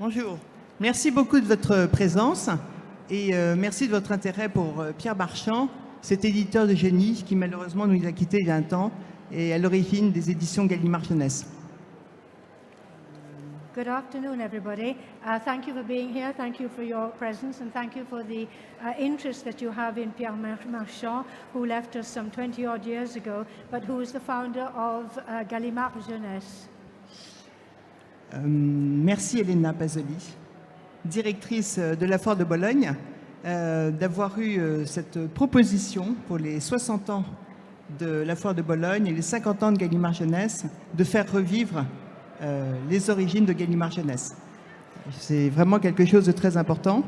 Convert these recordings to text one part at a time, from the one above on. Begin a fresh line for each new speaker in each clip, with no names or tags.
Bonjour. Merci beaucoup de votre présence et merci de votre intérêt pour Pierre Marchand, cet éditeur de génie qui malheureusement nous a quittés il y a un temps et à l'origine des éditions Gallimard Jeunesse.
Good afternoon, everybody. Thank you for being here. Thank you for your presence, and thank you for the interest that you have in Pierre Marchand, who left us some 20-odd years ago, but who is the founder of Gallimard Jeunesse.
Merci Elena Pasoli, directrice de la Foire de Bologne, d'avoir eu cette proposition pour les 60 ans de la Foire de Bologne et les 50 ans de Gallimard Jeunesse de faire revivre les origines de Gallimard Jeunesse. C'est vraiment quelque chose de très important.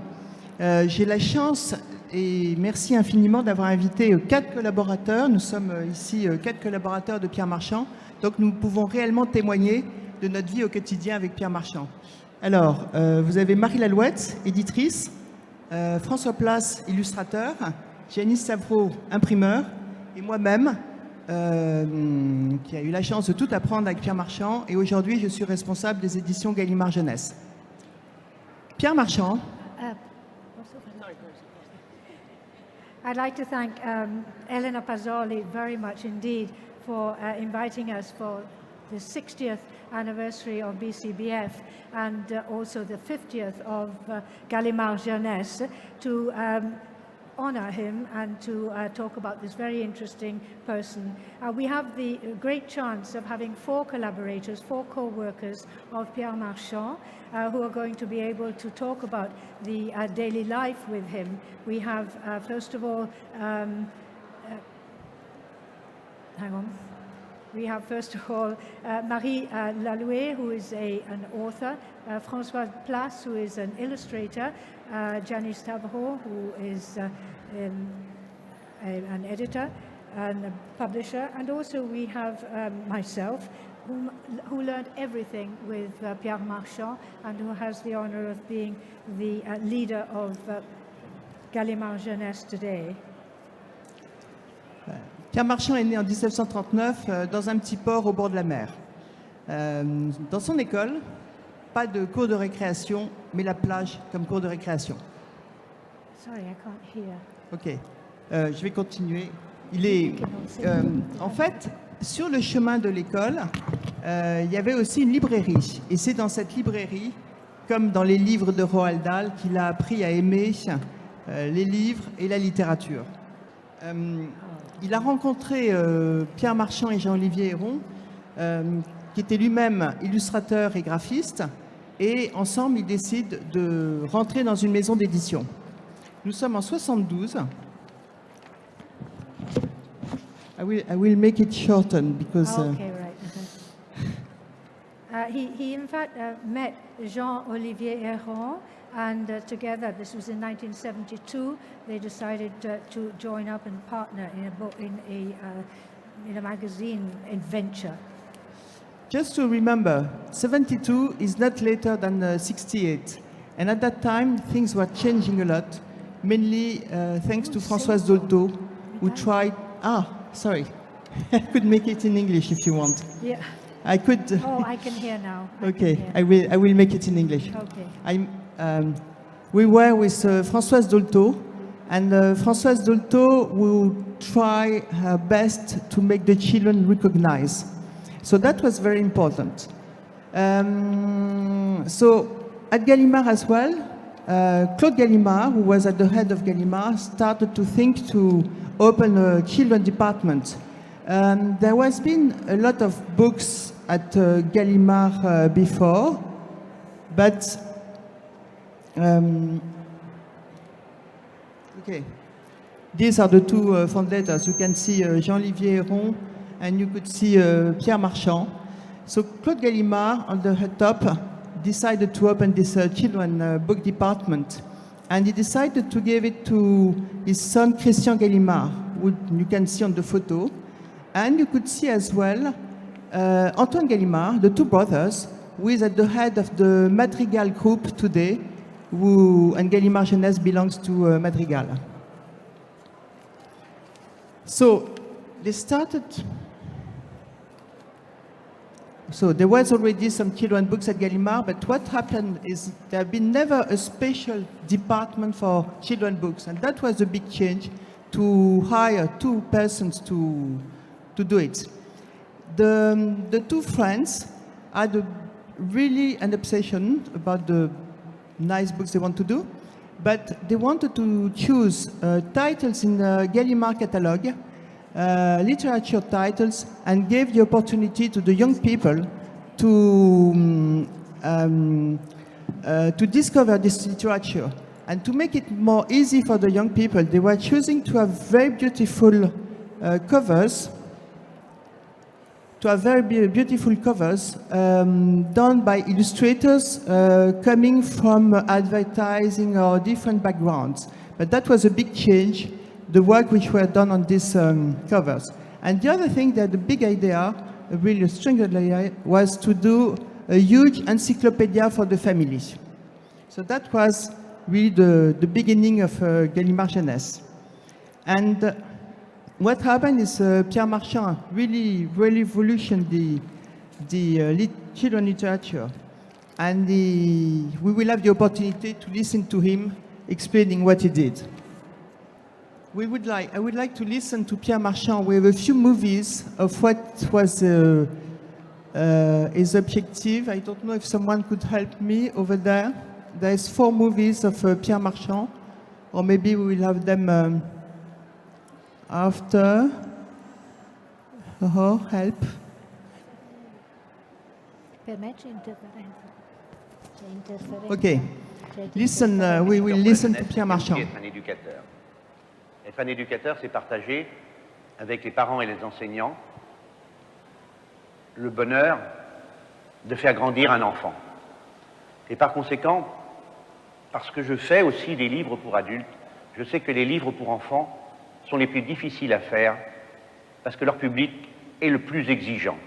J'ai la chance et merci infiniment d'avoir invité 4 collaborateurs. Nous sommes ici 4 collaborateurs de Pierre Marchand, donc nous pouvons réellement témoigner de notre vie au quotidien avec Pierre Marchand. Alors, vous avez Marie Lallouet, éditrice, François Place, illustrateur, Gianni Stavro, imprimeur, et moi-même, qui a eu la chance de tout apprendre avec Pierre Marchand, et aujourd'hui je suis responsable des éditions Gallimard Jeunesse. Pierre Marchand.
I'd like to thank Elena Pasoli very much indeed for inviting us for the 60th anniversary of BCBF and also the 50th of Gallimard Jeunesse to honor him and to talk about this very interesting person. We have the great chance of having 4 collaborators, 4 co-workers of Pierre Marchand who are going to be able to talk about the daily life with him. We have, first of all, we have, first of all, Marie Lallouet, who is an author, François Place, who is an illustrator, Gianni Stavro, who is an editor and a publisher, and also we have myself, who learned everything with Pierre Marchand and who has the honor of being the leader of Gallimard Jeunesse today.
Pierre Marchand est né en 1939 dans un petit port au bord de la mer. Dans son école, pas de cours de récréation, mais la plage comme cours de récréation.
Sorry, I can't hear.
Ok, je vais continuer. Il est, en fait, sur le chemin de l'école, il y avait aussi une librairie. Et c'est dans cette librairie, comme dans les livres de Roald Dahl, qu'il a appris à aimer les livres et la littérature. Il a rencontré Pierre Marchand et Jean-Olivier Héron, qui était lui-même illustrateur et graphiste, et ensemble, ils décident de rentrer dans une maison d'édition. Nous sommes en 72. I will make it shorten because.
Okay, right. He in fact met Jean-Olivier Héron, and together, this was in 1972, they decided to join up and partner in a magazine adventure.
Just to remember, 72 is not later than 68. And at that time, things were changing a lot, mainly thanks to Françoise Dolto, who tried... sorry. I could make it in English if you want.
Yeah.
I could...
Oh, I can hear now.
Okay, I will make it in English.
Okay.
We were with Françoise Dolto, and Françoise Dolto will try her best to make the children recognize. So that was very important. So at Gallimard as well, Claude Gallimard, who was at the head of Gallimard, started to think to open a children department. There has been a lot of books at Gallimard before, but okay, these are the 2 founders. You can see Jean-Olivier Héron, and you could see Pierre Marchand. So Claude Gallimard, on the top, decided to open this children book department. And he decided to give it to his son, Christian Gallimard, who you can see on the photo. And you could see as well Antoine Gallimard, the 2 brothers, who is at the head of the Madrigal group today, and Gallimard Jeunesse belongs to Madrigal. So they started So there was already some children books at Gallimard, but what happened is there have been never a special department for children books, and that was a big change, to hire 2 persons to do it. The 2 friends had really an obsession about the nice books they want to do, but they wanted to choose titles in the Gallimard catalogue, literature titles, and gave the opportunity to the young people to discover this literature. And to make it more easy for the young people, they were choosing to have very beautiful covers, done by illustrators coming from advertising or different backgrounds. But that was a big change, the work which were done on these covers. And the other thing, that the big idea, a really strong idea, was to do a huge encyclopedia for the family. So that was really the beginning of Gallimard Jeunesse. And what happened is Pierre Marchand really revolutionized the children literature. And we will have the opportunity to listen to him explaining what he did. I would like to listen to Pierre Marchand with a few movies of what was his objective. I don't know if someone could help me over there. There's 4 movies of Pierre Marchand, or maybe we will have them after. Help. Okay. Listen, we will listen to Pierre Marchand.
Être un éducateur. Être un éducateur, c'est partager avec les parents et les enseignants le bonheur de faire grandir un enfant. Et par conséquent, parce que je fais aussi des livres pour adultes, je sais que les livres pour enfants sont les plus difficiles à faire parce que leur public est le plus exigeant.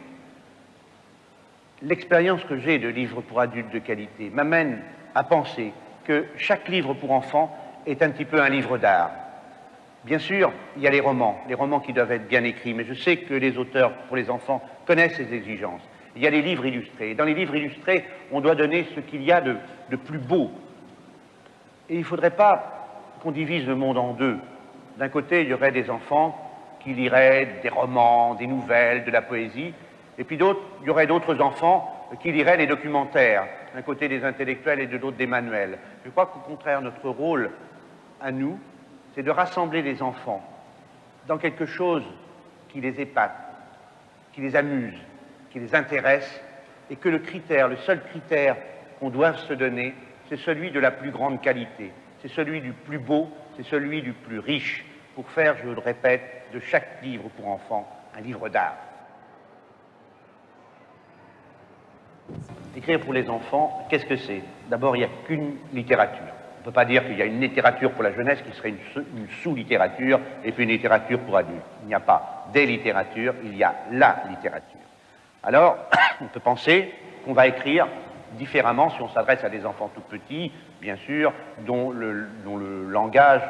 L'expérience que j'ai de livres pour adultes de qualité m'amène à penser que chaque livre pour enfants est un petit peu un livre d'art. Bien sûr, il y a les romans qui doivent être bien écrits, mais je sais que les auteurs pour les enfants connaissent ces exigences. Il y a les livres illustrés. Et dans les livres illustrés, on doit donner ce qu'il y a de plus beau. Et il ne faudrait pas qu'on divise le monde en 2. D'un côté, il y aurait des enfants qui liraient des romans, des nouvelles, de la poésie, et puis il y aurait d'autres enfants qui liraient les documentaires, d'un côté des intellectuels et de l'autre des manuels. Je crois qu'au contraire, notre rôle à nous, c'est de rassembler les enfants dans quelque chose qui les épate, qui les amuse, qui les intéresse, et que le seul critère qu'on doit se donner, c'est celui de la plus grande qualité, c'est celui du plus beau, c'est celui du plus riche, pour faire, je le répète, de chaque livre pour enfants un livre d'art. Écrire pour les enfants, qu'est-ce que c'est? D'abord, il n'y a qu'une littérature. On ne peut pas dire qu'il y a une littérature pour la jeunesse qui serait une sous-littérature et puis une littérature pour adultes. Il n'y a pas des littératures, il y a la littérature. Alors, on peut penser qu'on va écrire différemment si on s'adresse à des enfants tout petits, bien sûr, dont le langage,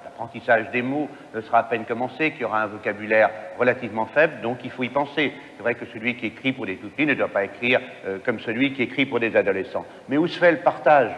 l'apprentissage des mots ne sera à peine commencé, qui aura un vocabulaire relativement faible, donc il faut y penser. C'est vrai que celui qui écrit pour des tout petits ne doit pas écrire comme celui qui écrit pour des adolescents. Mais où se fait le partage?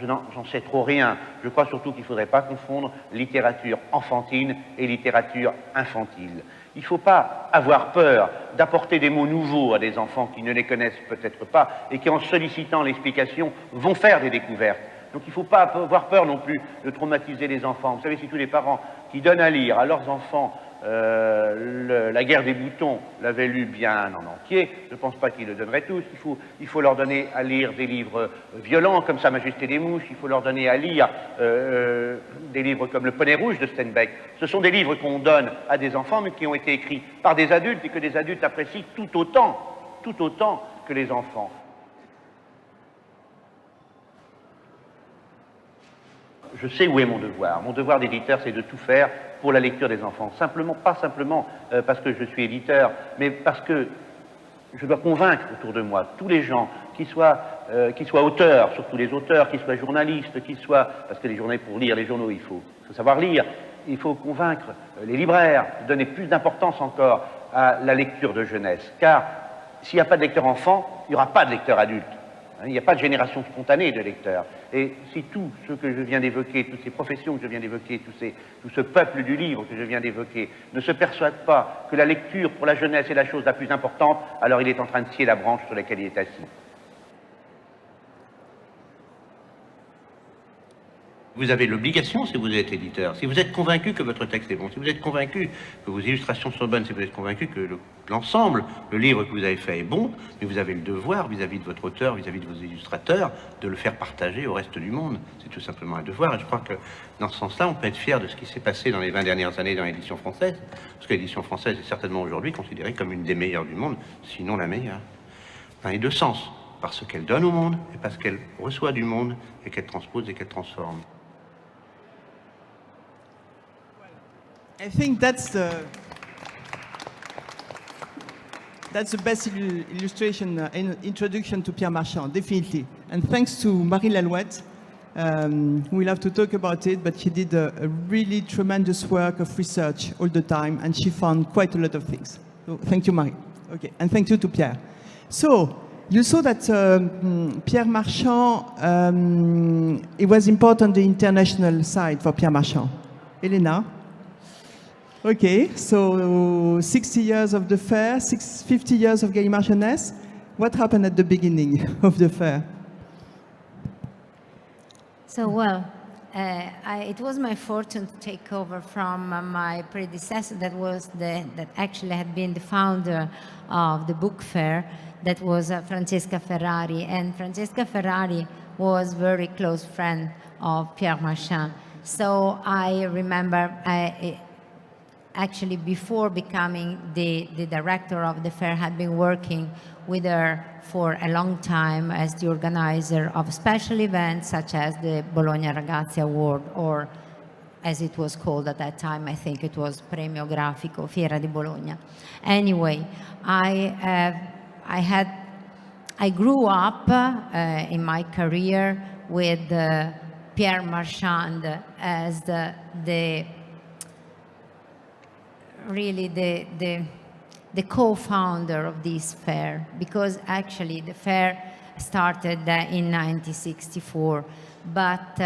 J'en sais trop rien. Je crois surtout qu'il ne faudrait pas confondre littérature enfantine et littérature infantile. Il ne faut pas avoir peur d'apporter des mots nouveaux à des enfants qui ne les connaissent peut-être pas et qui, en sollicitant l'explication, vont faire des découvertes. Donc il ne faut pas avoir peur non plus de traumatiser les enfants. Vous savez, si tous les parents qui donnent à lire à leurs enfants La guerre des boutons l'avaient lu bien en entier, je ne pense pas qu'ils le donneraient tous. Il faut leur donner à lire des livres violents comme Sa Majesté des Mouches, il faut leur donner à lire des livres comme Le Poney Rouge de Steinbeck. Ce sont des livres qu'on donne à des enfants mais qui ont été écrits par des adultes et que des adultes apprécient tout autant que les enfants. Je sais où est mon devoir. Mon devoir d'éditeur, c'est de tout faire pour la lecture des enfants. Pas simplement parce que je suis éditeur, mais parce que je dois convaincre autour de moi tous les gens, qu'ils soient auteurs, surtout les auteurs, qu'ils soient journalistes, parce que les journées, pour lire les journaux, il faut savoir lire. Il faut convaincre les libraires de donner plus d'importance encore à la lecture de jeunesse, car s'il n'y a pas de lecteur enfant, il n'y aura pas de lecteur adulte. Il n'y a pas de génération spontanée de lecteurs. Et si tout ce que je viens d'évoquer, toutes ces professions que je viens d'évoquer, tout ce peuple du livre que je viens d'évoquer, ne se perçoivent pas que la lecture pour la jeunesse est la chose la plus importante, alors il est en train de scier la branche sur laquelle il est assis. Vous avez l'obligation, si vous êtes éditeur, si vous êtes convaincu que votre texte est bon, si vous êtes convaincu que vos illustrations sont bonnes, si vous êtes convaincu que l'ensemble, le livre que vous avez fait est bon, mais vous avez le devoir vis-à-vis de votre auteur, vis-à-vis de vos illustrateurs, de le faire partager au reste du monde. C'est tout simplement un devoir. Et je crois que dans ce sens-là, on peut être fier de ce qui s'est passé dans les 20 dernières années dans l'édition française, parce que l'édition française est certainement aujourd'hui considérée comme une des meilleures du monde, sinon la meilleure. Dans les deux sens, parce qu'elle donne au monde et parce qu'elle reçoit du monde et qu'elle transpose et qu'elle transforme.
I think that's the best illustration introduction to Pierre Marchand, definitely. And thanks to Marie Lallouet, we'll have to talk about it, but she did a really tremendous work of research all the time, and she found quite a lot of things. So thank you, Marie. Okay, and thank you to Pierre. So you saw that Pierre Marchand, it was important the international side for Pierre Marchand. Elena? Okay, so 60 years of the fair, 50 years of Gallimard Jeunesse. What happened at the beginning of the fair?
So, well, it was my fortune to take over from my predecessor that actually had been the founder of the Bookfair, that was Francesca Ferrari. And Francesca Ferrari was a very close friend of Pierre Marchand. So I remember actually before becoming the director of the fair, had been working with her for a long time as the organizer of special events such as the Bologna Ragazzi Award, or as it was called at that time, I think it was Premio Grafico, Fiera di Bologna. Anyway, I grew up in my career with Pierre Marchand as really the co-founder of this fair, because actually the fair started in 1964, but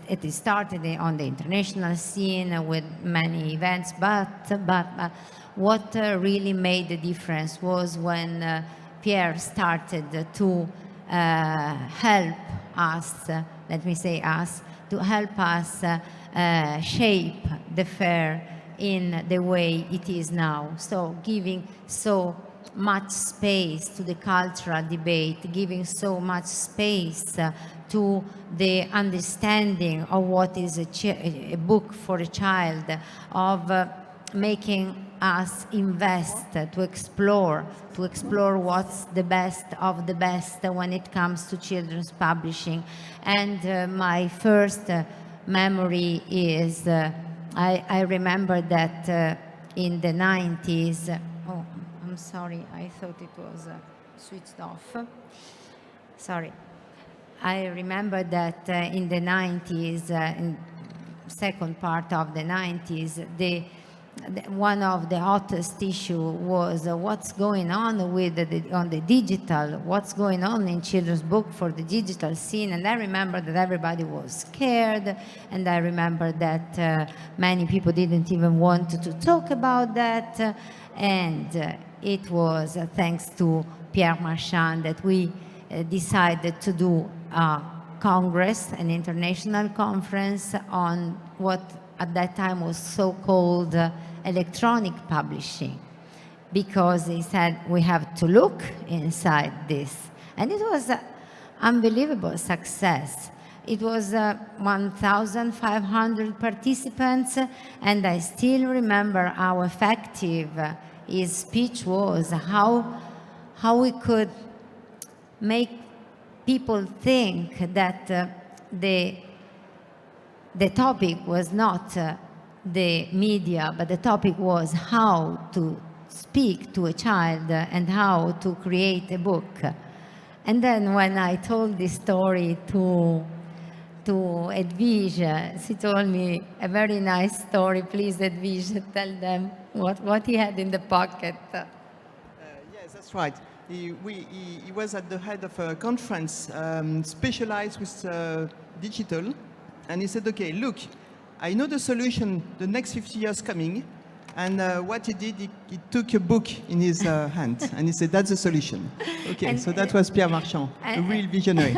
it started on the international scene with many events, but what really made the difference was when Pierre started to help us, let me say us, to help us shape the fair in the way it is now. So giving so much space to the cultural debate, giving so much space to the understanding of what is a book for a child, of making us invest, to explore what's the best of the best when it comes to children's publishing. And my first memory is, I remember that in the 90s, oh, I'm sorry, I thought it was switched off. Sorry. I remember that in the 90s, in second part of the 90s, one of the hottest issue was what's going on with on the digital, what's going on in children's book for the digital scene. And I remember that everybody was scared, and I remember that many people didn't even want to talk about that. And it was thanks to Pierre Marchand that we decided to do a congress, an international conference on what at that time was so-called electronic publishing, because he said we have to look inside this. And it was an unbelievable success. It was 1,500 participants, and I still remember how effective his speech was, how we could make people think that the topic was not the media, but the topic was how to speak to a child and how to create a book. And then when I told this story to Hedwige, she told me a very nice story. Please, Hedwige, tell them. what he had in the pocket.
Yes, that's right. He was at the head of a conference specialized with digital, and he said, okay, look, I know the solution, the next 50 years coming, and what he did, he took a book in his hand, and he said, that's the solution. Okay,
And-
so that was Pierre Marchand, a real visionary.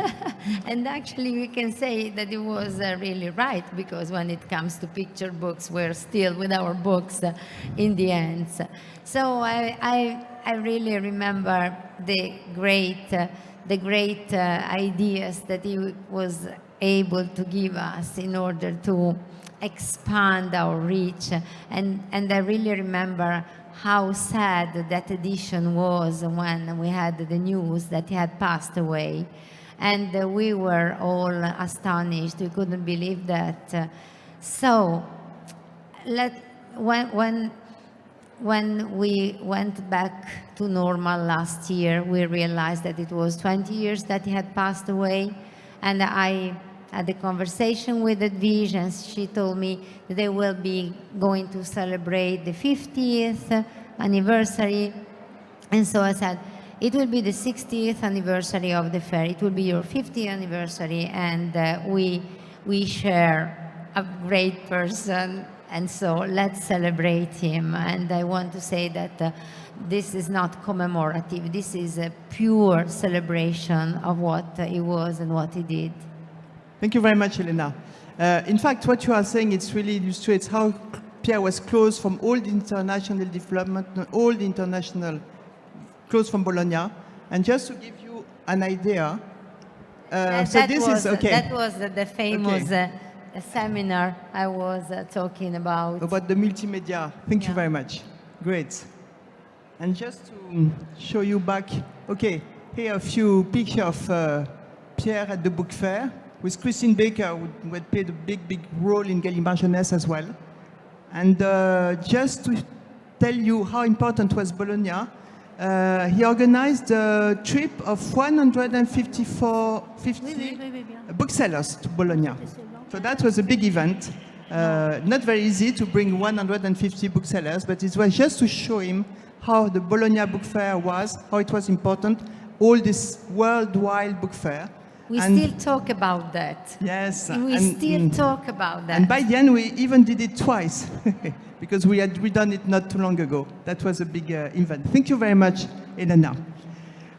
And actually, we can say that he was really right, because when it comes to picture books, we're still with our books in the hands. So I really remember the great ideas that he was able to give us in order to expand our reach. And I really remember how sad that edition was when we had the news that he had passed away. And we were all astonished. We couldn't believe that. When we went back to normal last year, we realized that it was 20 years that he had passed away. And I had a conversation with Hedwige, and she told me that they will be going to celebrate the 50th anniversary. And so I said, it will be the 60th anniversary of the fair. It will be your 50th anniversary, and we share a great person. And so let's celebrate him. And I want to say that this is not commemorative. This is a pure celebration of what he was and what he did.
Thank you very much, Elena. In fact, what you are saying, it really illustrates how Pierre was close from all the international development, all the international close from Bologna. And just to give you an idea,
That was the famous
Okay.
seminar I was talking about.
About the multimedia. Thank you
Yeah.
very much. Great. And just to show you back, okay, here a few pictures of Pierre at the Bookfair with Christine Baker, who had played a big role in Gallimard Jeunesse as well. And just to tell you how important was Bologna, he organized a trip of 150 booksellers to Bologna. So that was a big event. Not very easy to bring 150 booksellers, but it was just to show him how the Bologna Book Fair was, how it was important, all this worldwide book fair.
We
And-
still talk about that.
Yes.
We still talk about that.
And by the end, we even did it twice, because we had redone it not too long ago. That was a big event. Thank you very much, Elena.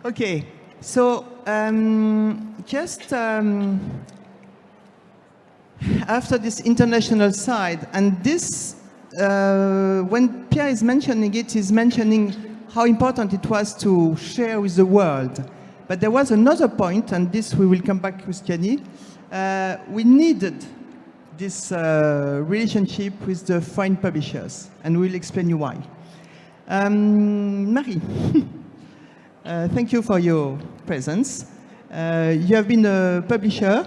Okay, so after this international side, and this, when Pierre is mentioning it, he's mentioning how important it was to share with the world. But there was another point, and this we will come back with Gianni. We needed this relationship with the foreign publishers, and we'll explain you why. Marie, thank you for your presence. You have been a publisher.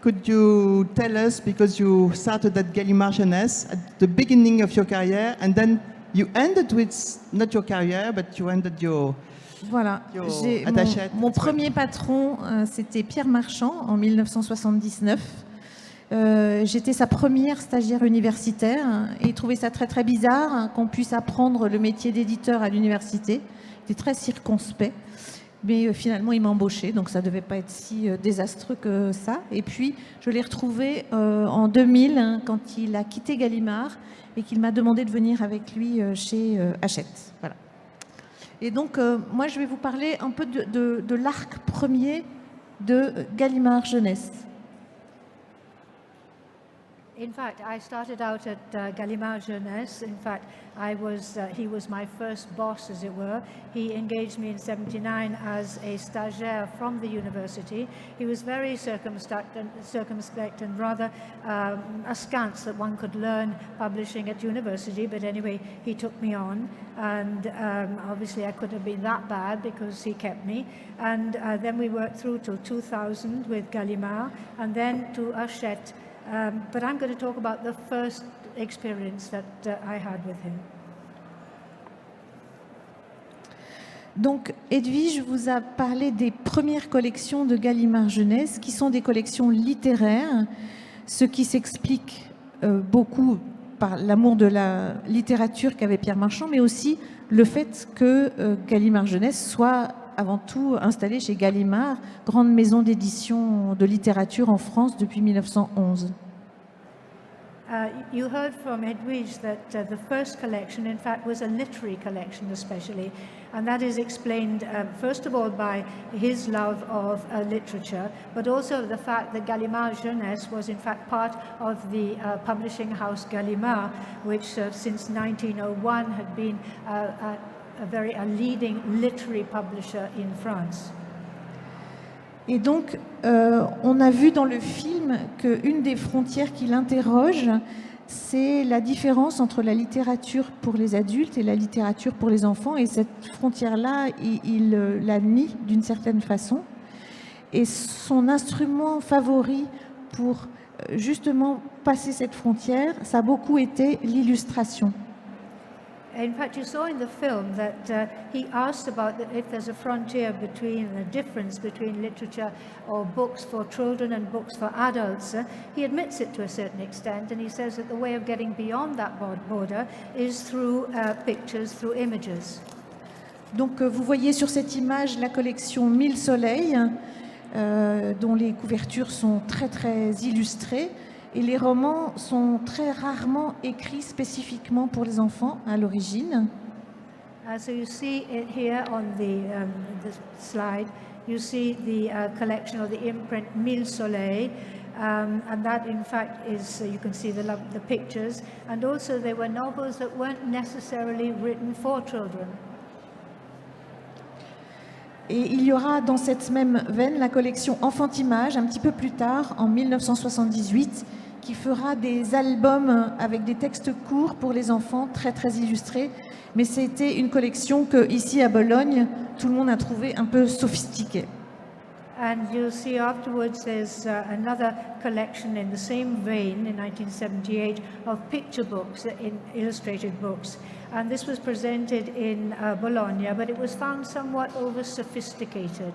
Could you tell us, because you started at Gallimard Jeunesse at the beginning of your career, and then you ended with, not your career, but you ended your...
Voilà.
Your attachette.
Mon premier patron, c'était Pierre Marchand en 1979. J'étais sa première stagiaire universitaire et il trouvait ça très bizarre qu'on puisse apprendre le métier d'éditeur à l'université. Il était très circonspect. Mais finalement, il m'a embauché, donc ça ne devait pas être si désastreux que ça. Et puis, je l'ai retrouvé en 2000, quand il a quitté Gallimard et qu'il m'a demandé de venir avec lui chez Hachette. Voilà. Et donc, moi, je vais vous parler un peu de l'arc premier de Gallimard Jeunesse.
In fact, I started out at Gallimard Jeunesse. In fact, he was my first boss, as it were. He engaged me in '79 as a stagiaire from the university. He was very circumspect and rather askance that one could learn publishing at university. But anyway, he took me on, and obviously I couldn't have been that bad because he kept me. And then we worked through to 2000 with Gallimard, and then to Hachette. But I'm going to talk about the first experience that I had with him.
Donc, Hedwige vous a parlé des premières collections de Gallimard Jeunesse, qui sont des collections littéraires, ce qui s'explique beaucoup par l'amour de la littérature qu'avait Pierre Marchand, mais aussi le fait que Gallimard Jeunesse soit avant tout installé chez Gallimard, grande maison d'édition de littérature en France depuis 1911.
You heard from Hedwige that the first collection, in fact, was a literary collection especially, and that is explained, first of all, by his love of literature, but also the fact that Gallimard Jeunesse was, in fact, part of the publishing house Gallimard, which since 1901 had been a leading literary publisher in France.
Et donc, on a vu dans le film qu'une des frontières qui l'interroge, c'est la différence entre la littérature pour les adultes et la littérature pour les enfants. Et cette frontière-là, il la nie d'une certaine façon. Et son instrument favori pour justement passer cette frontière, ça a beaucoup été l'illustration.
In fact, you saw in the film that he asked about if there's a frontier between the difference between literature or books for children and books for adults. He admits it to a certain extent, and he says that the way of getting beyond that border is through pictures, through images.
Donc, vous voyez sur cette image la collection 1000 soleils, dont les couvertures sont très très illustrées. Et les romans sont très rarement écrits spécifiquement pour les enfants à l'origine.
So you see it here on the slide, you see the collection of the imprint 1000 soleils, and that in fact is, you can see the pictures, and also they were novels that weren't necessarily written for children.
Et il y aura dans cette même veine la collection Enfant-Images, un petit peu plus tard, en 1978, qui fera des albums avec des textes courts pour les enfants, très très illustrés. Mais c'était une collection que, ici à Bologne, tout le monde a trouvé un peu sophistiquée.
And you'll see afterwards there's another collection in the same vein in 1978 of picture books, in illustrated books. And this was presented in Bologna, but it was found somewhat over-sophisticated.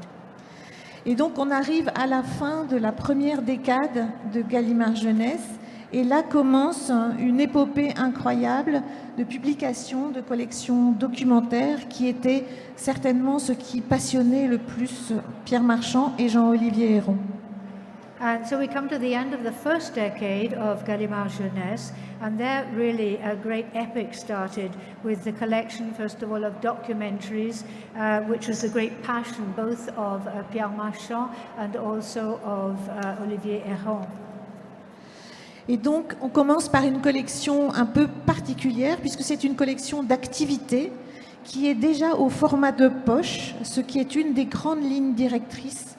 Et donc on arrive à la fin de la première décade de Gallimard Jeunesse, et là commence une épopée incroyable de publications, de collections documentaires qui étaient certainement ce qui passionnait le plus Pierre Marchand et Jean-Olivier Héron.
And so we come to the end of the first decade of Gallimard Jeunesse, and there really a great epic started with the collection, first of all, of documentaries, which was a great passion both of Pierre Marchand and also of Olivier Héron.
Et donc, on commence par une collection un peu particulière, puisque c'est une collection d'activités qui est déjà au format de poche, ce qui est une des grandes lignes directrices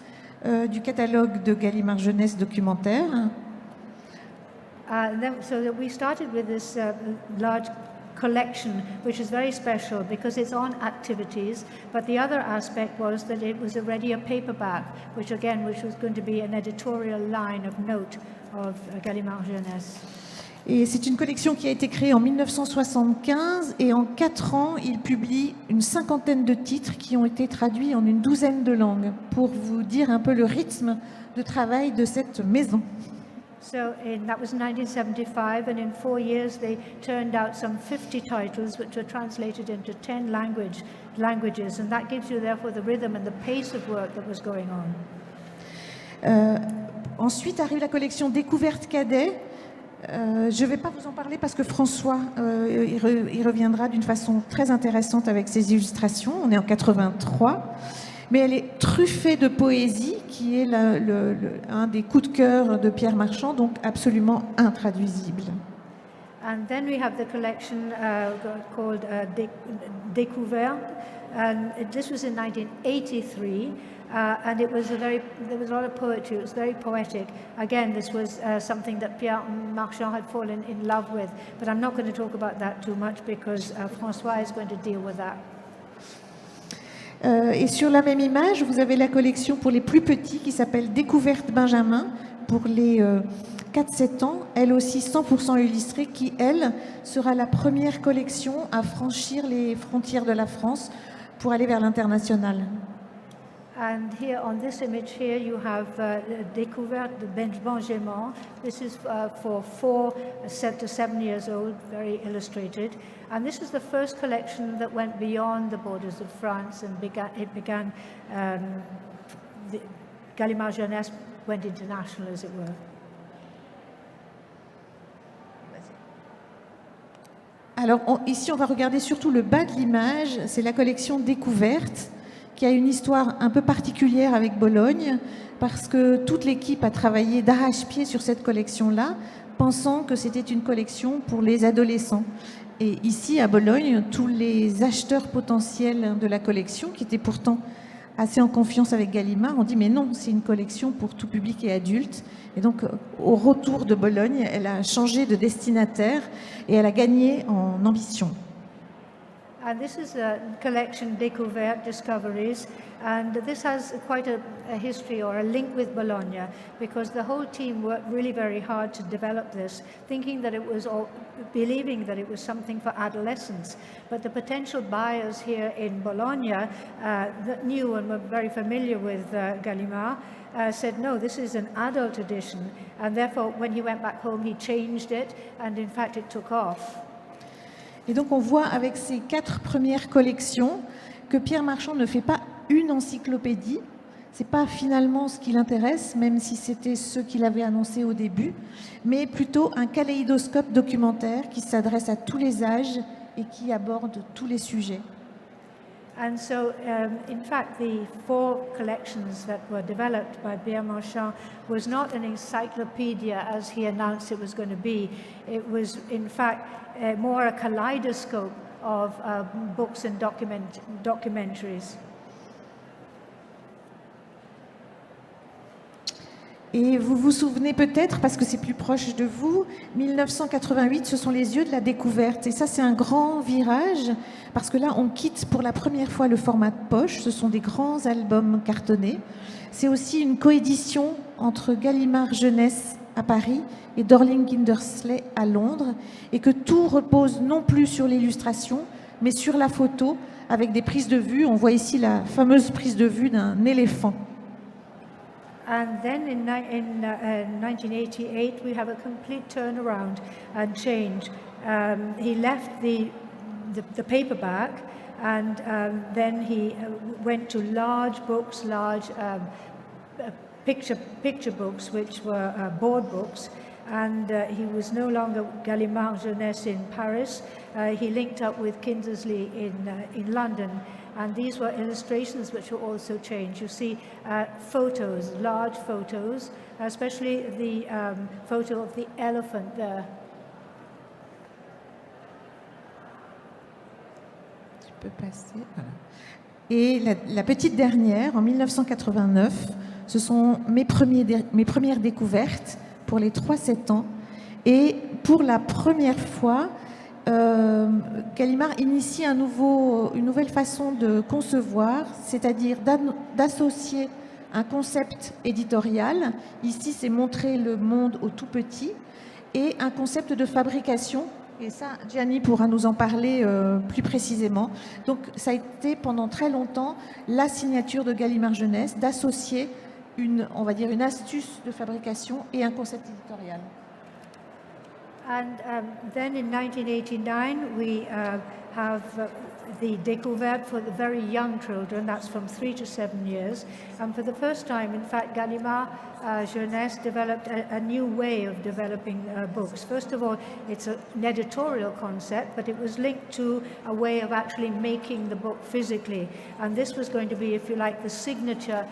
du catalogue de Gallimard Jeunesse documentaire.
So we started with this large collection, which is very special because it's on activities, but the other aspect was that it was already a paperback, which was going to be an editorial line of note of Gallimard Jeunesse.
Et c'est une collection qui a été créée en 1975, et en 4 ans, il publie une cinquantaine de titres qui ont été traduits en une douzaine de langues, pour vous dire un peu le rythme de travail de cette maison.
So that was 1975, and in 4 years they turned out some 50 titles which were translated into 10 languages, and that gives you therefore the rhythm and the pace of work that was going on.
Ensuite arrive la collection Découverte Cadet. Je ne vais pas vous en parler parce que François y reviendra d'une façon très intéressante avec ses illustrations. On est en 83, mais elle est truffée de poésie, qui est un des coups de cœur de Pierre Marchand, donc absolument intraduisible.
And then we have the collection called Découvert, and this was in 1983. And there was a lot of poetry. It was very poetic. Again, this was something that Pierre Marchand had fallen in love with. But I'm not going to talk about that too much because François is going to deal with that.
Et sur la même image, vous avez la collection pour les plus petits qui s'appelle Découverte Benjamin, pour les 4-7 ans, elle aussi 100% illustrée, qui, elle, sera la première collection à franchir les frontières de la France pour aller vers l'international.
And here on this image here, you have Découverte de Benjamin. This is for 4 to 7 years old, very illustrated. And this is the first collection that went beyond the borders of France and began the Gallimard Jeunesse went international, as it were.
Alors ici, on va regarder surtout le bas de l'image. C'est la collection Découverte, qui a une histoire un peu particulière avec Bologne, parce que toute l'équipe a travaillé d'arrache-pied sur cette collection-là, pensant que c'était une collection pour les adolescents. Et ici, à Bologne, tous les acheteurs potentiels de la collection, qui étaient pourtant assez en confiance avec Gallimard, ont dit mais non, c'est une collection pour tout public et adulte. Et donc, au retour de Bologne, elle a changé de destinataire et elle a gagné en ambition.
And this is a collection, Découverte, Discoveries, and this has quite a history or a link with Bologna, because the whole team worked really very hard to develop this, thinking that it was, or believing that it was something for adolescents. But the potential buyers here in Bologna that knew and were very familiar with Gallimard said, no, this is an adult edition, and therefore when he went back home he changed it, and in fact it took off.
Et donc on voit avec ces 4 premières collections que Pierre Marchand ne fait pas une encyclopédie. Ce n'est pas finalement ce qui l'intéresse, même si c'était ce qu'il avait annoncé au début, mais plutôt un kaléidoscope documentaire qui s'adresse à tous les âges et qui aborde tous les sujets.
And so, in fact, the 4 collections that were developed by Pierre Marchand was not an encyclopedia as he announced it was going to be. It was, in fact, more a kaleidoscope of books and documentaries.
Et vous vous souvenez peut-être, parce que c'est plus proche de vous, 1988, ce sont les yeux de la découverte. Et ça, c'est un grand virage, parce que là, on quitte pour la première fois le format de poche. Ce sont des grands albums cartonnés. C'est aussi une coédition entre Gallimard Jeunesse à Paris et Dorling Kindersley à Londres, et que tout repose non plus sur l'illustration, mais sur la photo, avec des prises de vue. On voit ici la fameuse prise de vue d'un éléphant.
And then in 1988, we have a complete turnaround and change. He left the paperback, and then he went to large books, large picture books, which were board books. And he was no longer Gallimard Jeunesse in Paris. He linked up with Kindersley in London. And these were illustrations which were also changed. You see photos, large photos, especially the photo of the elephant there.
Tu peux passer, voilà. Et la petite dernière, en 1989, ce sont mes premières découvertes pour les 3-7 ans. Et pour la première fois, Gallimard initie une nouvelle façon de concevoir, c'est-à-dire d'associer un concept éditorial, ici c'est montrer le monde au tout petit, et un concept de fabrication, et ça Gianni pourra nous en parler plus précisément. Donc ça a été pendant très longtemps la signature de Gallimard Jeunesse, d'associer on va dire une astuce de fabrication et un concept éditorial.
And then in 1989, we have the Découverte for the very young children. That's from 3 to 7 years. And for the first time, in fact, Gallimard Jeunesse developed a new way of developing books. First of all, it's an editorial concept, but it was linked to a way of actually making the book physically. And this was going to be, if you like, the signature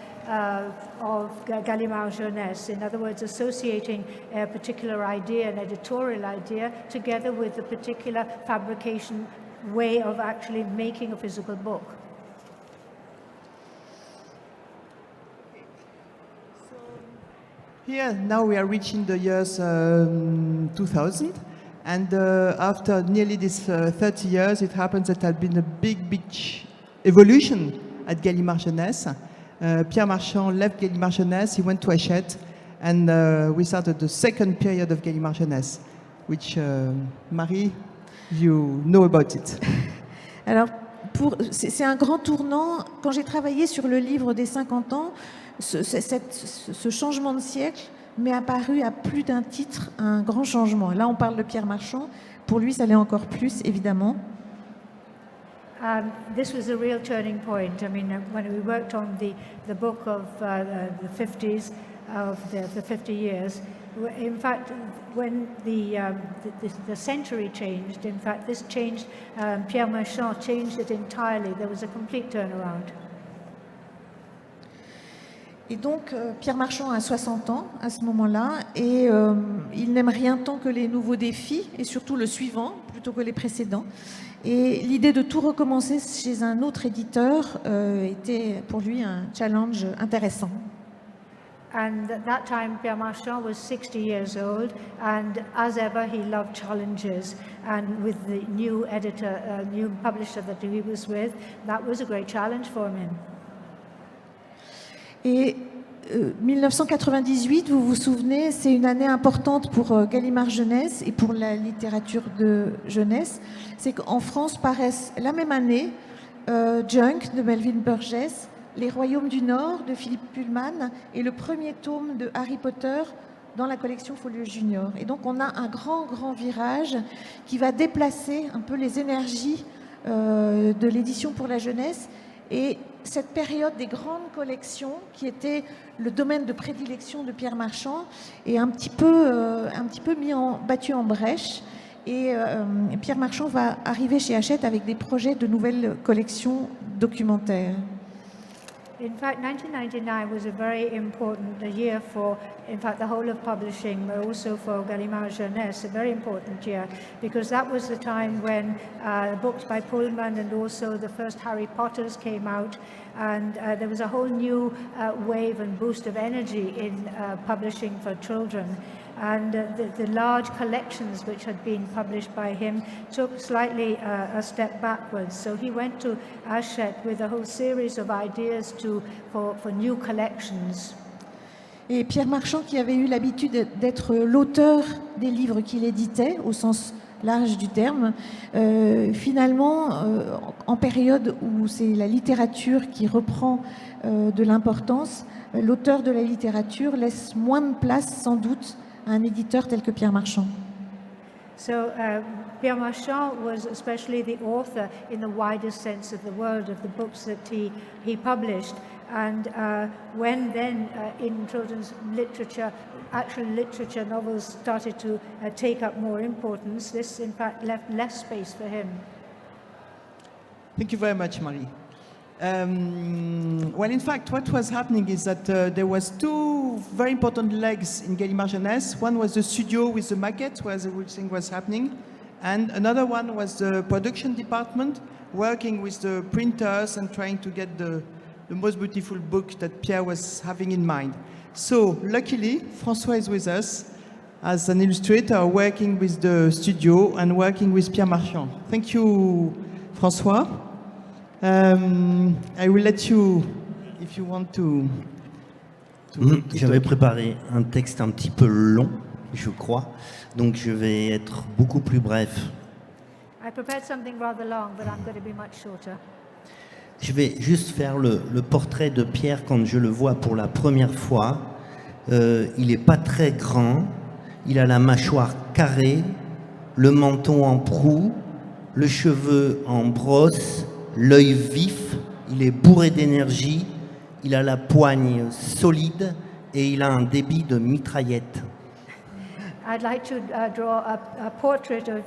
of Gallimard Jeunesse. In other words, associating a particular idea, an editorial idea, together with the particular fabrication way of actually making a physical book.
Here, now we are reaching the years 2000, and after nearly this 30 years, it happens that there had been a big evolution at Gallimard Jeunesse. Pierre Marchand left Gallimard Jeunesse, he went to Hachette, and we started the second period of Gallimard Jeunesse, which, Marie, you know about it.
Alors, c'est un grand tournant. Quand j'ai travaillé sur le livre des 50 ans, ce changement de siècle m'est apparu à plus d'un titre un grand changement. Là, on parle de Pierre Marchand. Pour lui, ça l'est encore plus, évidemment.
This was a real turning point. I mean, when we worked on the book of the 50s, of the 50 years, in fact, when the century changed, in fact, this changed, Pierre Marchand changed it entirely. There was a complete turnaround.
Et donc, Pierre Marchand a 60 ans à ce moment-là, et il n'aime rien tant que les nouveaux défis, et surtout le suivant, plutôt que les précédents. Et l'idée de tout recommencer chez un autre éditeur était pour lui un challenge intéressant.
And at that time, Pierre Marchand was 60 years old, and as ever, he loved challenges. And with the new editor, new publisher that he was with, that was a great challenge for him.
Et 1998, vous vous souvenez, c'est une année importante pour Gallimard Jeunesse et pour la littérature de jeunesse. C'est qu'en France paraissent la même année Junk de Melvin Burgess, Les Royaumes du Nord de Philippe Pullman et le premier tome de Harry Potter dans la collection Folio Junior. Et donc on a un grand virage qui va déplacer un peu les énergies de l'édition pour la jeunesse. Et cette période des grandes collections, qui était le domaine de prédilection de Pierre Marchand, est un petit peu battu en brèche. Et Pierre Marchand va arriver chez Hachette avec des projets de nouvelles collections documentaires.
In fact, 1999 was a very important year for, in fact, the whole of publishing, but also for Gallimard Jeunesse, a very important year, because that was the time when books by Pullman and also the first Harry Potters came out, and there was a whole new wave and boost of energy in publishing for children. And the large collections which had been published by him took slightly a step backwards. So he went to Hachette with a whole series of ideas for new collections.
Et Pierre Marchand, qui avait eu l'habitude d'être l'auteur des livres qu'il éditait, au sens large du terme, finalement, en période où c'est la littérature qui reprend de l'importance, l'auteur de la littérature laisse moins de place, sans doute, un éditeur tel que Pierre Marchand.
So Pierre Marchand was especially the author in the widest sense of the word of the books that he published. And when then in children's literature, actual literature novels started to take up more importance, this in fact left less space for him.
Thank you very much, Marie. Well, in fact, what was happening is that there was two very important legs in Gallimard Jeunesse. One was the studio with the maquette, where the whole thing was happening, and another one was the production department, working with the printers and trying to get the most beautiful book that Pierre was having in mind. So, luckily, François is with us as an illustrator, working with the studio and working with Pierre Marchand. Thank you, François. I will let you, if you want to
J'avais préparé un texte un petit peu long, je crois, donc je vais être beaucoup plus bref.
I prepared something rather long, but I'm going to be much shorter.
Je vais juste faire le portrait de Pierre quand je le vois pour la première fois. Il n'est pas très grand, il a la mâchoire carrée, le menton en proue, le cheveu en brosse, l'œil vif, il est bourré d'énergie, il a la poigne solide et il a un débit de mitraillette.
I'd like to draw a portrait of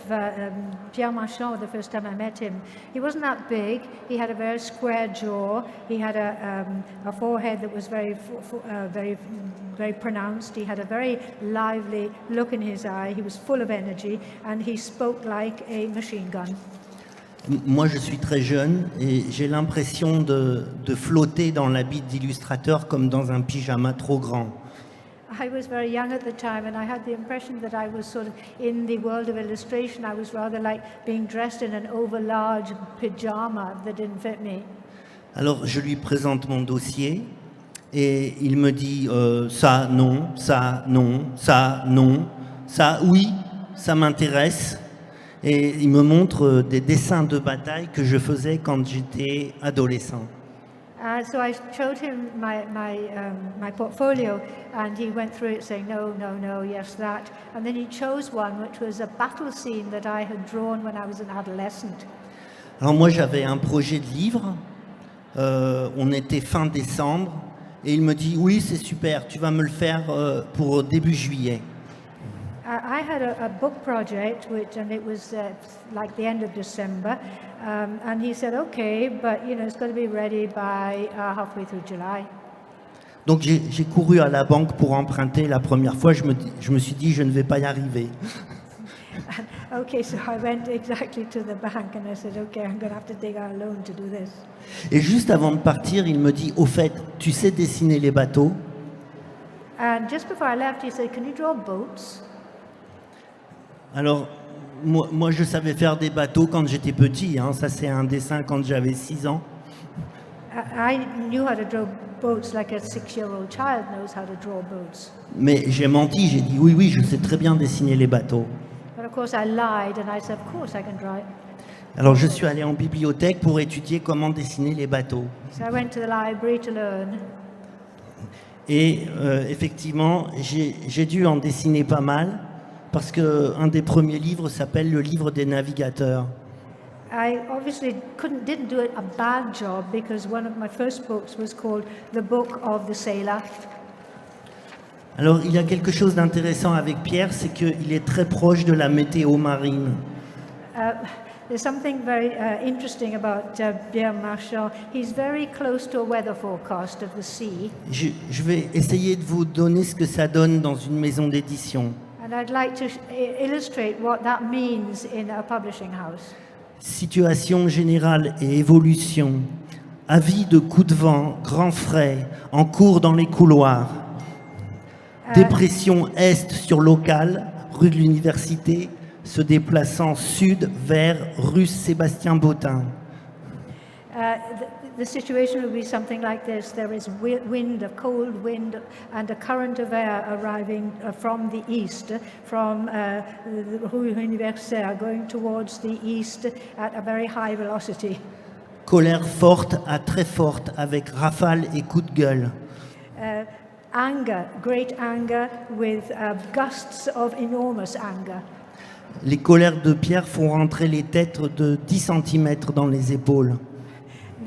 Pierre Marchand the first time I met him. He wasn't that big. He had a very square jaw. He had a forehead that was very pronounced. He had a very lively look in his eye. He was full of energy, and he spoke like a machine gun.
Moi, je suis très jeune et j'ai l'impression de flotter dans l'habit d'illustrateur comme dans un pyjama trop grand.
I was very young at the time, and I had the impression that I was sort of in the world of illustration. I was rather like being dressed in an over-large pyjama that didn't fit me.
Alors, je lui présente mon dossier et il me dit ça, non, ça, non, ça, non, ça, oui, ça m'intéresse. Et il me montre des dessins de bataille que je faisais quand j'étais adolescent.
So I showed him my portfolio, and he went through it saying, no, no, no, yes, that. And then he chose one, which was a battle scene that I had drawn when I was an adolescent.
Alors moi j'avais un projet de livre, on était fin décembre, et il me dit oui c'est super, tu vas me le faire pour début juillet.
I had a book project, and it was like the end of December, and he said, okay, but it's got to be ready by halfway through July.
Donc j'ai couru à la banque pour emprunter la première fois, je me suis dit je ne vais pas y arriver.
Okay, so I went exactly to the bank and I said, okay, I'm going to have to take out a loan to do this.
Et juste avant de partir, il me dit, au fait, tu sais dessiner les bateaux?
And just before I left, he said, can you draw boats?
Alors, moi je savais faire des bateaux quand j'étais petit, hein. Ça c'est un dessin quand j'avais 6 ans.
I knew how to draw boats like a 6-year-old child knows how to draw boats.
Mais j'ai menti, j'ai dit, oui, je sais très bien dessiner les bateaux.
But of course I lied and I said, of course I can draw it.
Alors je suis allé en bibliothèque pour étudier comment dessiner les bateaux.
So I went to the library to learn.
Et effectivement, j'ai dû en dessiner pas mal, parce qu'un des premiers livres s'appelle le livre des navigateurs.
I obviously didn't do a bad job because one of my first books was called The Book of the Sailor.
Alors il y a quelque chose d'intéressant avec Pierre, c'est qu'il est très proche de la météo marine.
There's something very interesting about Pierre Marchand. He's very close to a weather forecast of the sea.
Je vais essayer de vous donner ce que ça donne dans une maison d'édition.
And I'd like to illustrate what that means in a publishing house.
Situation générale et évolution. Avis de coups de vent, grand frais, en cours dans les couloirs. Dépression est sur local, rue de l'Université, se déplaçant sud vers rue Sébastien Bottin.
The situation would be something like this. There is wind, a cold wind, and a current of air arriving from the east, from the rue Universitaire, going towards the east at a very high velocity.
Colère forte à très forte, avec rafales et coups de gueule.
Anger, great anger, with gusts of enormous anger.
Les colères de Pierre font rentrer les têtes de 10 cm dans les épaules.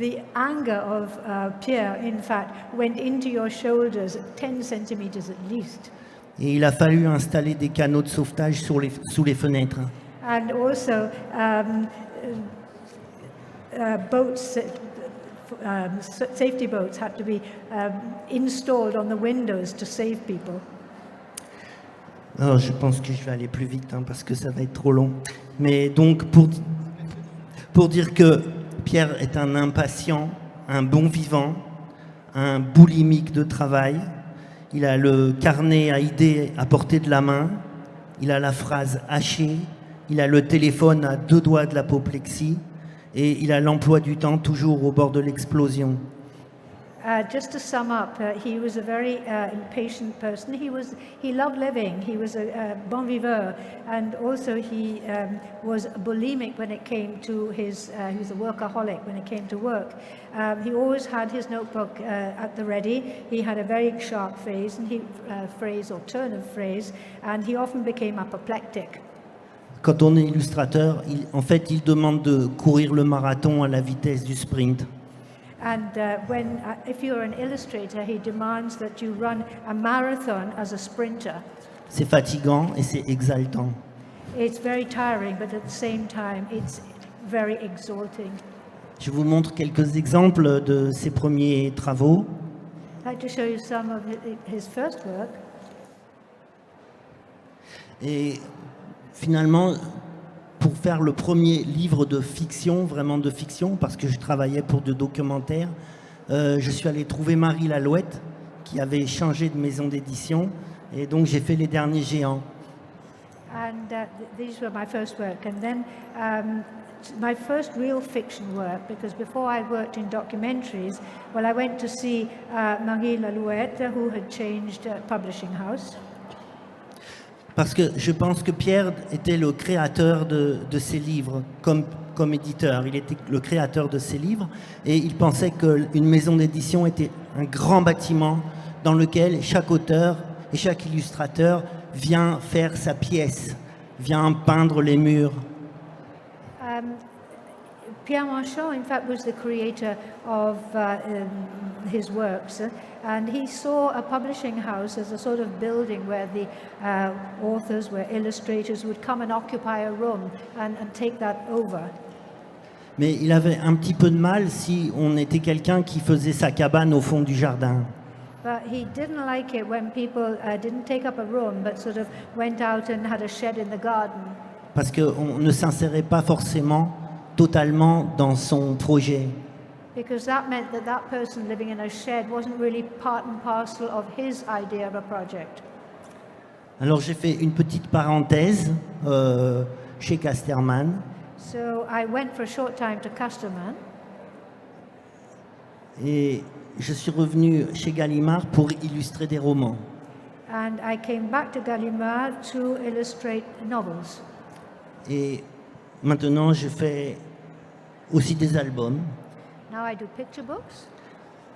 The anger of Pierre, in fact, went into your shoulders 10 centimeters at least.
Et il a fallu installer des canaux de sauvetage sous les fenêtres.
And also boats, safety boats had to be installed on the windows to save people.
Alors, je pense que je vais aller plus vite parce que ça va être trop long. Mais donc, pour dire que Pierre est un impatient, un bon vivant, un boulimique de travail. Il a le carnet à idées à portée de la main. Il a la phrase hachée. Il a le téléphone à 2 doigts de l'apoplexie. Et il a l'emploi du temps toujours au bord de l'explosion.
Just to sum up, he was a very impatient person. He loved living. He was a bon viveur, and also he was bulimic when it came to his. He was a workaholic when it came to work. He always had his notebook at the ready. He had a very sharp phrase, phrase or turn of phrase, and he often became apoplectic.
Quand on est illustrateur, il demande de courir le marathon à la vitesse du sprint.
And if you're an illustrator, he demands that you run a marathon as a sprinter.
C'est fatigant et c'est exaltant.
It's very tiring, but at the same time, it's very exalting.
Je vous montre quelques exemples de ses premiers travaux.
I'd like to show you some of his first work.
Et finalement, pour faire le premier livre de fiction, vraiment de fiction, parce que je travaillais pour de documentaires, je suis allé trouver Marie Lallouet, qui avait changé de maison d'édition, et donc j'ai fait Les Derniers Géants.
And these were my first work. And then my first real fiction work, because before I worked in documentaries, well, I went to see Marie Lallouet, who had changed publishing house.
Parce que je pense que Pierre était le créateur de ses livres, comme éditeur. Il était le créateur de ses livres et il pensait qu'une maison d'édition était un grand bâtiment dans lequel chaque auteur et chaque illustrateur vient faire sa pièce, vient peindre les murs.
Pierre Marchand, in fact, was the creator of his works, and he saw a publishing house as a sort of building where the authors, where illustrators would come and occupy a room and take that over.
Mais il avait un petit peu de mal si on était quelqu'un qui faisait sa cabane au fond du jardin.
But he didn't like it when people didn't take up a room, but sort of went out and had a shed in the garden.
Parce qu'on ne s'insérait pas forcément totalement dans son projet.
Because that meant that that person living in a shed wasn't really part and parcel of his idea of a project.
Alors j'ai fait une petite parenthèse chez Casterman.
So I went for a short time to Casterman.
Et je suis revenu chez Gallimard pour illustrer des romans.
And I came back to Gallimard to illustrate novels.
Et maintenant, je fais aussi des albums.
Now I do picture books.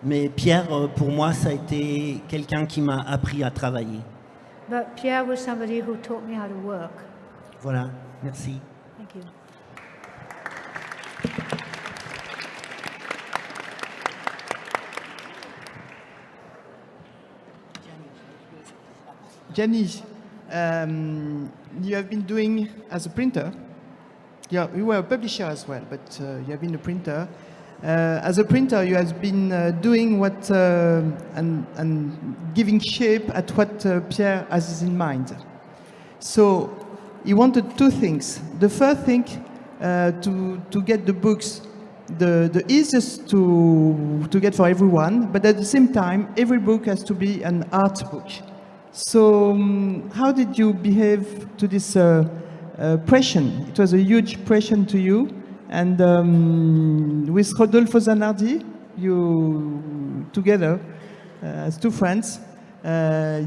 Mais Pierre, pour moi, ça a été quelqu'un qui m'a appris à travailler.
But Pierre was somebody who taught me how to work.
Voilà, merci.
Thank you.
Gianni, you have been doing as a printer. Yeah, you were a publisher as well, but you have been a printer. As a printer, you have been doing what and giving shape at what Pierre has in mind. So he wanted two things. The first thing, to get the books the easiest to get for everyone, but at the same time, every book has to be an art book. So how did you behave to this pressure? It was a huge pressure to you. And with Rodolfo Zanardi, you together as two friends,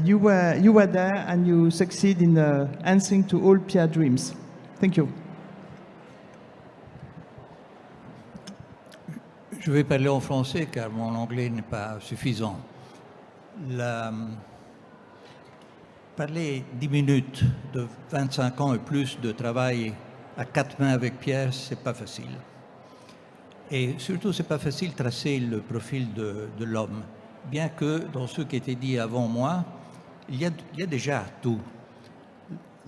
you were there and you succeed in answering to all Pierre dreams. Thank you.
Je vais parler en français car mon anglais n'est pas suffisant. Parler 10 minutes de 25 ans et plus de travail à quatre mains avec Pierre, c'est pas facile. Et surtout, c'est pas facile de tracer le profil de l'homme. Bien que, dans ce qui a été dit avant moi, il y a déjà tout.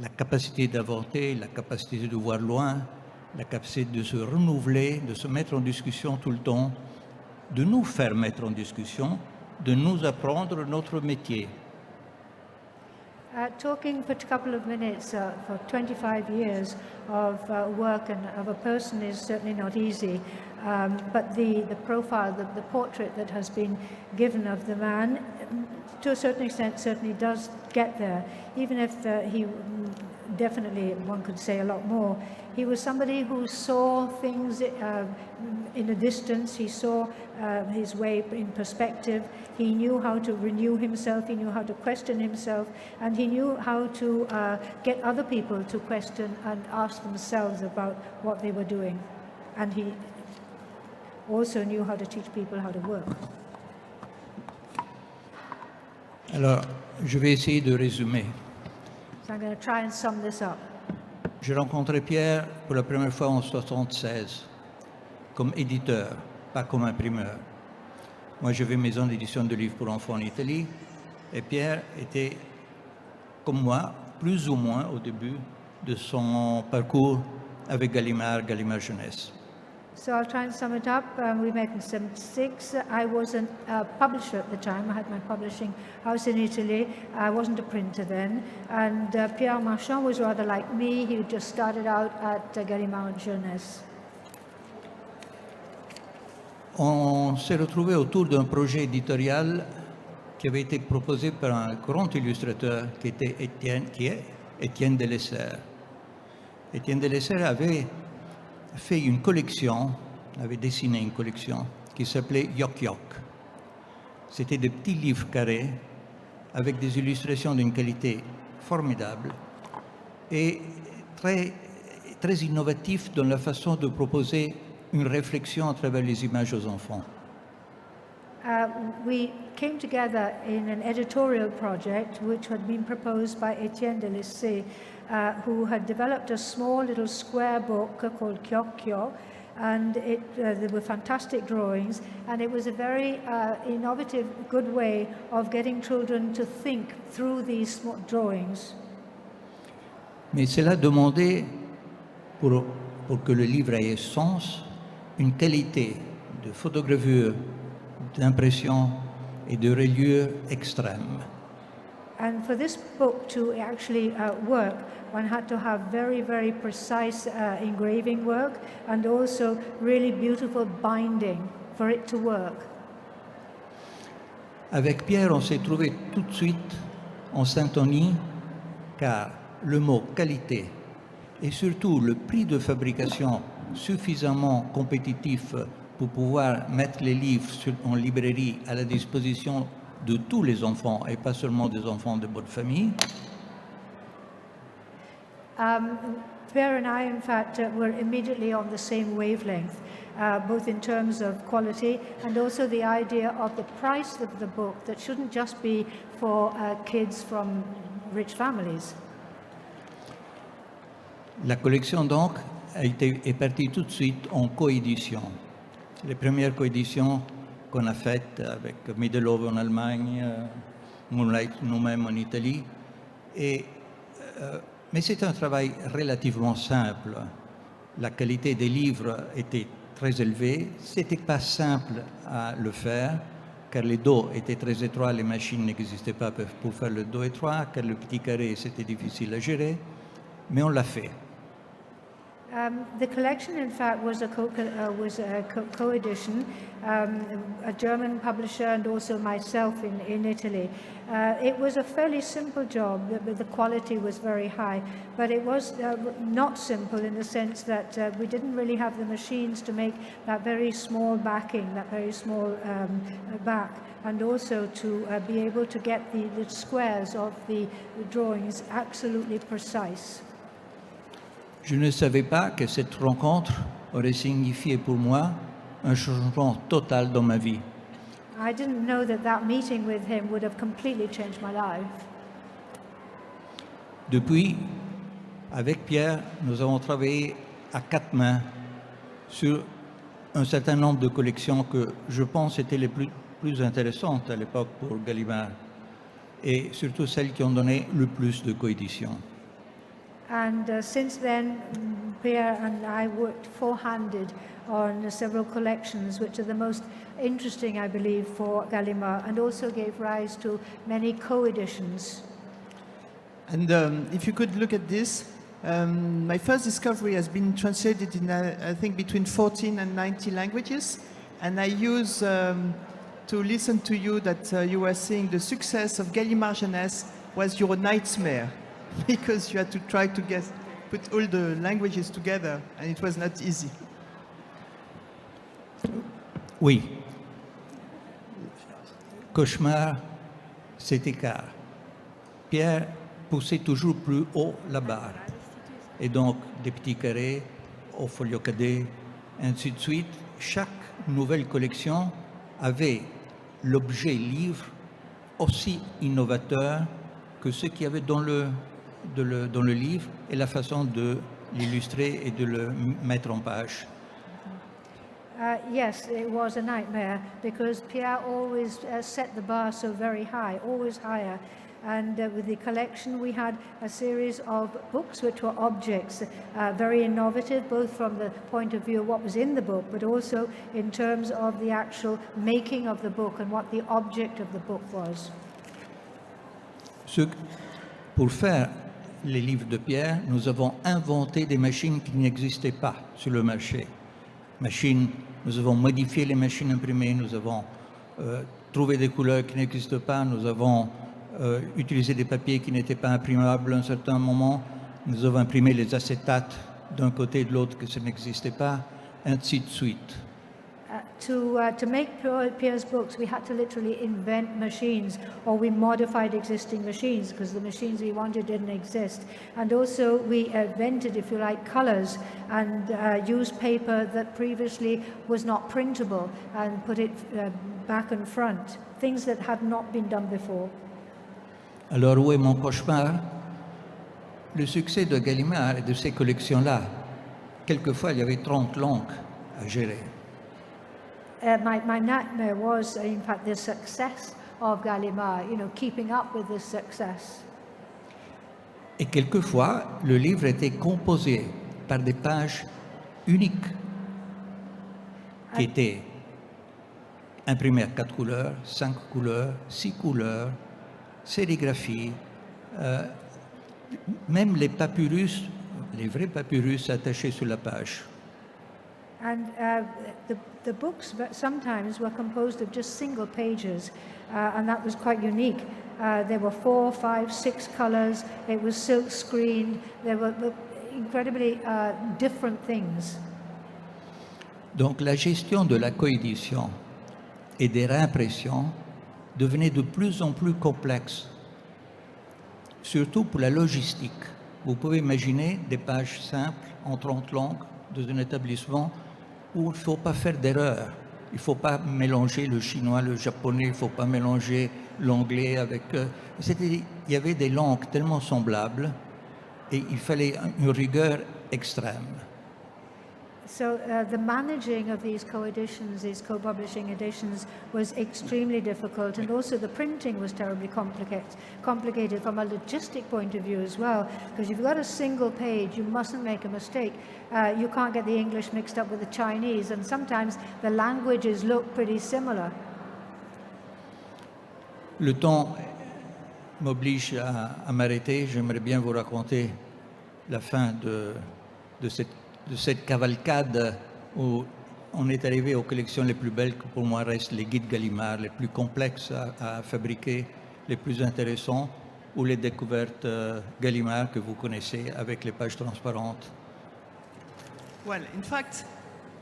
La capacité d'inventer, la capacité de voir loin, la capacité de se renouveler, de se mettre en discussion tout le temps, de nous faire mettre en discussion, de nous apprendre notre métier.
Talking for a couple of minutes for 25 years of work and of a person is certainly not easy, but the profile, the portrait that has been given of the man, to a certain extent, certainly does get there, even if he definitely, one could say a lot more. He was somebody who saw things in a distance. He saw his way in perspective. He knew how to renew himself. He knew how to question himself. And he knew how to get other people to question and ask themselves about what they were doing. And he also knew how to teach people how to work.
Alors, je vais essayer de résumer.
So I'm going to try and sum this up.
J'ai rencontré Pierre pour la première fois en 1976, comme éditeur, pas comme imprimeur. Moi, j'avais une maison d'édition de livres pour enfants en Italie, et Pierre était, comme moi, plus ou moins au début de son parcours avec Gallimard Jeunesse.
So I'll try and sum it up. We met in 1976. I wasn't a publisher at the time. I had my publishing house in Italy. I wasn't a printer then. And Pierre Marchand was rather like me. He just started out at Gallimard Jeunesse.
On s'est retrouvés autour d'un projet éditorial qui avait été proposé par un grand illustrateur qui est Étienne Delessert. Étienne Delessert avait fait une collection, avait dessiné une collection qui s'appelait Yok Yok. C'était des petits livres carrés avec des illustrations d'une qualité formidable et très, très innovatif dans la façon de proposer une réflexion à travers les images aux enfants.
We came together in an editorial project which had been proposed by Etienne de Lissé, who had developed a small little square book called Kyokyo, and there were fantastic drawings, and it was a very innovative, good way of getting children to think through these small drawings.
Mais cela demandait, pour que le livre ait sens, une qualité de photogravure, d'impression et de reliure extrême.
And for this book to actually work, one had to have very, very precise engraving work and also really beautiful binding for it to work.
Avec Pierre, on s'est trouvé tout de suite en syntonie, car le mot qualité et surtout le prix de fabrication suffisamment compétitif pour pouvoir mettre les livres en librairie à la disposition de tous les enfants et pas seulement des enfants de bonne famille.
Pierre and I, in fact, were immediately on the same wavelength, both in terms of quality and also the idea of the price of the book that shouldn't just be for kids from rich families.
La collection donc est partie tout de suite en coédition. Les premières coéditions qu'on a faites avec Middelhoff en Allemagne, Moonlight nous-mêmes en Italie. Mais c'est un travail relativement simple. La qualité des livres était très élevée. Ce n'était pas simple à le faire, car les dos étaient très étroits, les machines n'existaient pas pour faire le dos étroit, car le petit carré, c'était difficile à gérer, mais on l'a fait.
The collection, in fact, was a co-edition, a German publisher and also myself in Italy. It was a fairly simple job, but the quality was very high. But it was not simple in the sense that we didn't really have the machines to make that very small backing, that very small back, and also to be able to get the squares of the drawings absolutely precise.
Je ne savais pas que cette rencontre aurait signifié pour moi un changement total dans ma vie.
I didn't know that that meeting with him would have completely changed my life.
Depuis, avec Pierre, nous avons travaillé à quatre mains sur un certain nombre de collections que je pense étaient les plus intéressantes à l'époque pour Gallimard, et surtout celles qui ont donné le plus de coéditions.
And since then, Pierre and I worked four-handed on several collections, which are the most interesting, I believe, for Gallimard, and also gave rise to many co-editions.
And if you could look at this, my first discovery has been translated in, I think, between 14 and 90 languages. And I use to listen to you that you were saying the success of Gallimard Jeunesse was your nightmare, because you had to try to put all the languages together, and it was not easy.
Oui. Cauchemar, c'est écart. Pierre poussait toujours plus haut la barre. Et donc, des petits carrés, au folio cadet, ainsi de suite. Chaque nouvelle collection avait l'objet livre aussi innovateur que ce qu'il y avait dans le livre et la façon de l'illustrer et de le mettre en page.
Yes, it was a nightmare because Pierre always set the bar so very high, always higher. And with the collection, we had a series of books which were objects, very innovative, both from the point of view of what was in the book, but also in terms of the actual making of the book and what the object of the book was.
Pour faire les livres de Pierre, nous avons inventé des machines qui n'existaient pas sur le marché. Nous avons modifié les machines imprimées, nous avons trouvé des couleurs qui n'existent pas, nous avons utilisé des papiers qui n'étaient pas imprimables à un certain moment, nous avons imprimé les acétates d'un côté et de l'autre que ça n'existait pas, ainsi de suite.
To make Pierre's books, we had to literally invent machines, or we modified existing machines because the machines we wanted didn't exist. And also we invented, if you like, colors and used paper that previously was not printable and put it back and front, things that had not been done before.
Alors où est mon cauchemar? Le succès de Gallimard et de ces collections-là, quelquefois il y avait 30 langues à gérer.
My nightmare was, in fact, the success of Gallimard, keeping up with this success.
Et quelquefois, le livre était composé par des pages uniques qui étaient imprimées à 4 couleurs, 5 couleurs, 6 couleurs, sérigraphie, même les papyrus, les vrais papyrus attachés sur la page.
And the books sometimes were composed of just single pages, and that was quite unique. There were 4, 5, 6 colors. It was silk screened. There were incredibly different things.
Donc la gestion de la coédition et des réimpressions devenait de plus en plus complexe, surtout pour la logistique. Vous pouvez imaginer des pages simples en 30 langues dans un établissement où il ne faut pas faire d'erreur. Il ne faut pas mélanger le chinois, le japonais, il ne faut pas mélanger l'anglais avec... il y avait des langues tellement semblables et il fallait une rigueur extrême.
So the managing of these co-editions, these co-publishing editions, was extremely difficult, and also the printing was terribly complicated from a logistic point of view as well, because if you've got a single page, you mustn't make a mistake. You can't get the English mixed up with the Chinese, and sometimes the languages look pretty similar.
Le temps m'oblige à m'arrêter. J'aimerais bien vous raconter la fin de cette cavalcade où on est arrivé aux collections les plus belles, que pour moi restent les guides Gallimard, les plus complexes à fabriquer, les plus intéressants, ou les découvertes Gallimard que vous connaissez avec les pages transparentes.
Well, in fact,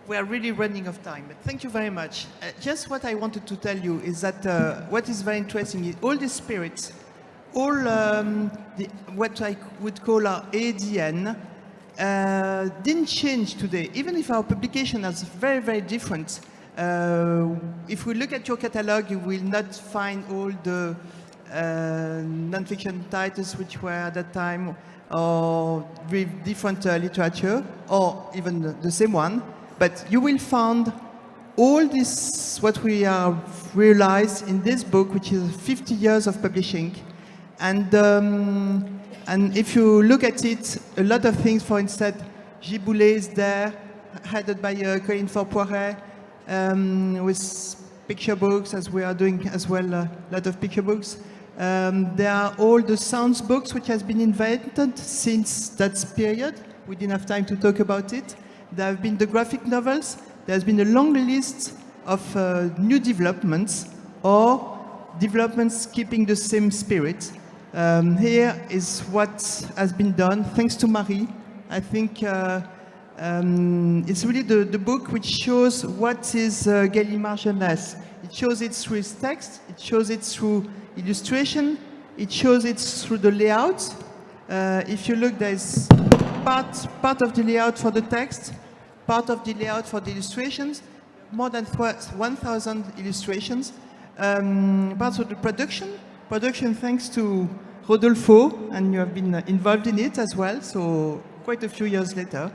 we are really running out of time, but thank you very much. Just what I wanted to tell you is that what is very interesting is all the spirits, all what I would call our ADN, didn't change today, even if our publication is very, very different. If we look at your catalog, you will not find all the non-fiction titles which were at that time, or with different literature, or even the same one. But you will find all this, what we have realized in this book, which is 50 years of publishing. And if you look at it, a lot of things, for instance, Giboulet is there, headed by Colin Forpoiret, with picture books, as we are doing as well, a lot of picture books. There are all the sounds books which has been invented since that period. We didn't have time to talk about it. There have been the graphic novels. There's been a long list of new developments or developments keeping the same spirit. Here is what has been done, thanks to Marie. I think it's really the book which shows what is Gallimard Jeunesse. It shows it through its text, it shows it through illustration, it shows it through the layout. If you look, there's part of the layout for the text, part of the layout for the illustrations, more than 1,000 illustrations. Part of the production thanks to Rodolfo, and you have been involved in it as well, so quite a few years later.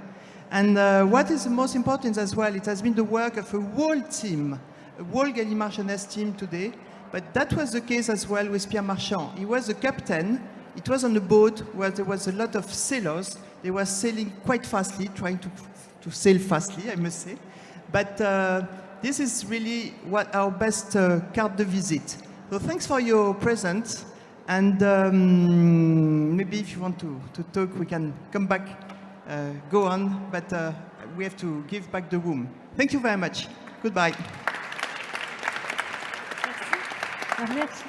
And what is the most important as well, it has been the work of a whole team, a whole Gallimard Jeunesse team today, but that was the case as well with Pierre Marchand. He was the captain, it was on a boat where there was a lot of sailors, they were sailing quite fastly, trying to sail fastly, I must say. But this is really what our best carte de visite. So thanks for your presence, and maybe if you want to talk, we can come back, go on, but we have to give back the room. Thank you very much. Goodbye.
Merci.